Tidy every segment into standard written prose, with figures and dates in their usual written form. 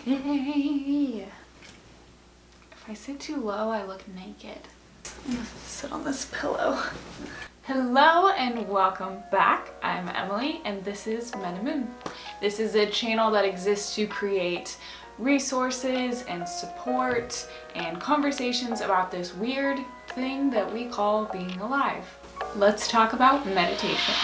If I sit too low, I look naked. I'm gonna sit on this pillow. Hello and welcome back. I'm Emily and this is Men and Moon. This is a channel that exists to create resources and support and conversations about this weird thing that we call being alive. Let's talk about meditation.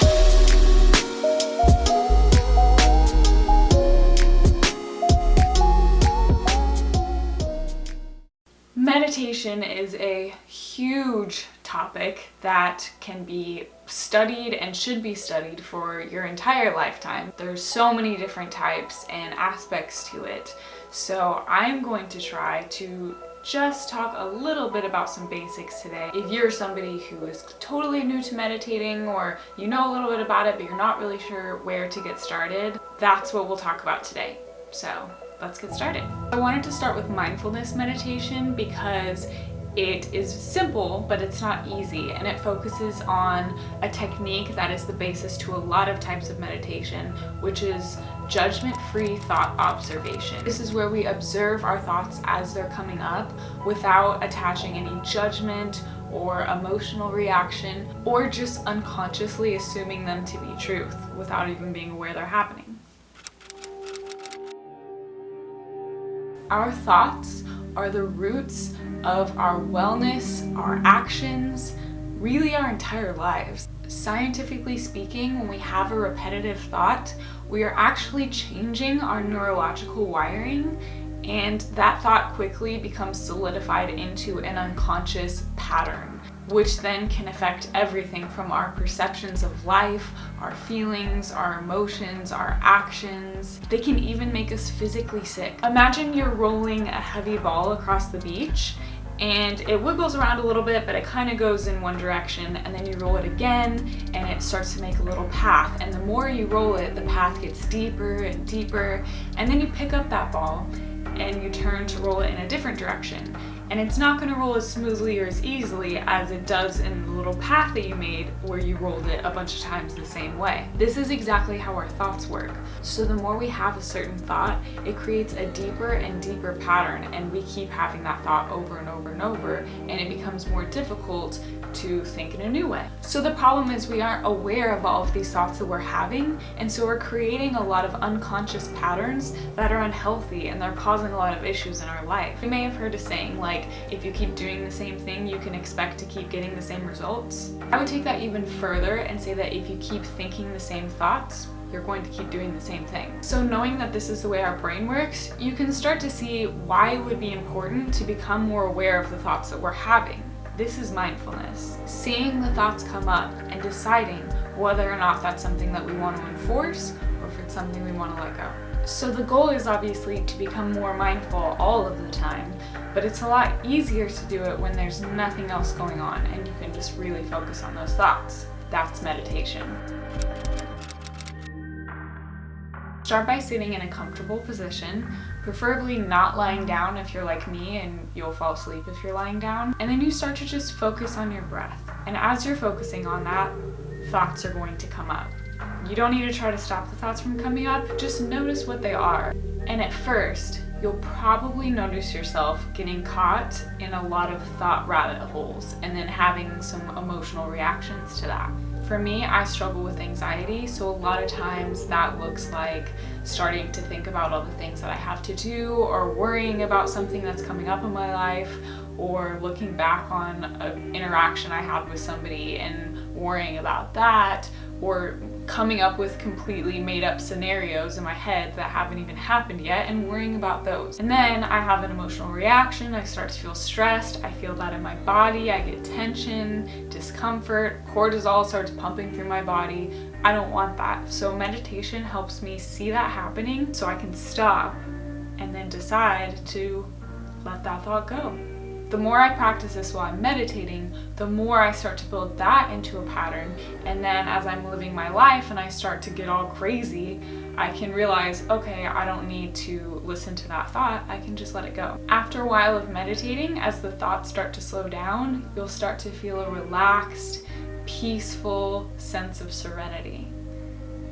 Meditation is a huge topic that can be studied and should be studied for your entire lifetime. There's so many different types and aspects to it. So I'm going to try to just talk a little bit about some basics today. If you're somebody who is totally new to meditating, or you know a little bit about it but you're not really sure where to get started, that's what we'll talk about today. So let's get started. I wanted to start with mindfulness meditation because it is simple, but it's not easy, and it focuses on a technique that is the basis to a lot of types of meditation, which is judgment-free thought observation. This is where we observe our thoughts as they're coming up without attaching any judgment or emotional reaction, or just unconsciously assuming them to be truth without even being aware they're happening. Our thoughts are the roots of our wellness, our actions, really our entire lives. Scientifically speaking, when we have a repetitive thought, we are actually changing our neurological wiring, and that thought quickly becomes solidified into an unconscious pattern, which then can affect everything from our perceptions of life, our feelings, our emotions, our actions. They can even make us physically sick. Imagine you're rolling a heavy ball across the beach and it wiggles around a little bit, but it kind of goes in one direction, and then you roll it again and it starts to make a little path, and the more you roll it, the path gets deeper and deeper, and then you pick up that ball and you turn to roll it in a different direction, and it's not going to roll as smoothly or as easily as it does in the little path that you made where you rolled it a bunch of times the same way. This is exactly how our thoughts work. So the more we have a certain thought, it creates a deeper and deeper pattern, and we keep having that thought over and over and over, and it becomes more difficult to think in a new way. So the problem is we aren't aware of all of these thoughts that we're having, and so we're creating a lot of unconscious patterns that are unhealthy, and they're causing a lot of issues in our life. You may have heard a saying like, if you keep doing the same thing, you can expect to keep getting the same results. I would take that even further and say that if you keep thinking the same thoughts, you're going to keep doing the same thing. So knowing that this is the way our brain works, you can start to see why it would be important to become more aware of the thoughts that we're having. This is mindfulness. Seeing the thoughts come up and deciding whether or not that's something that we want to enforce or if it's something we want to let go. So the goal is obviously to become more mindful all of the time, but it's a lot easier to do it when there's nothing else going on and you can just really focus on those thoughts. That's meditation. Start by sitting in a comfortable position, preferably not lying down if you're like me, and you'll fall asleep if you're lying down. And then you start to just focus on your breath. And as you're focusing on that, thoughts are going to come up. You don't need to try to stop the thoughts from coming up, just notice what they are. And at first, you'll probably notice yourself getting caught in a lot of thought rabbit holes and then having some emotional reactions to that. For me, I struggle with anxiety, so a lot of times that looks like starting to think about all the things that I have to do, or worrying about something that's coming up in my life, or looking back on an interaction I had with somebody and worrying about that, or coming up with completely made up scenarios in my head that haven't even happened yet and worrying about those. And then I have an emotional reaction, I start to feel stressed, I feel that in my body, I get tension, discomfort, cortisol starts pumping through my body. I don't want that. So meditation helps me see that happening so I can stop and then decide to let that thought go. The more I practice this while I'm meditating, the more I start to build that into a pattern. And then as I'm living my life and I start to get all crazy, I can realize, okay, I don't need to listen to that thought, I can just let it go. After a while of meditating, as the thoughts start to slow down, you'll start to feel a relaxed, peaceful sense of serenity.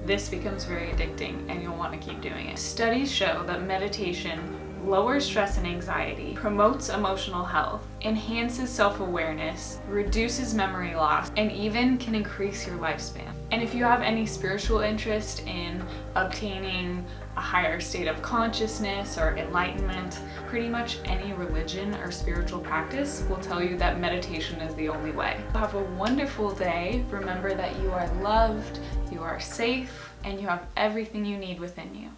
this becomes very addicting and you'll want to keep doing it. Studies show that meditation lowers stress and anxiety, promotes emotional health, enhances self-awareness, reduces memory loss, and even can increase your lifespan. And if you have any spiritual interest in obtaining a higher state of consciousness or enlightenment, pretty much any religion or spiritual practice will tell you that meditation is the only way. Have a wonderful day. Remember that you are loved, you are safe, and you have everything you need within you.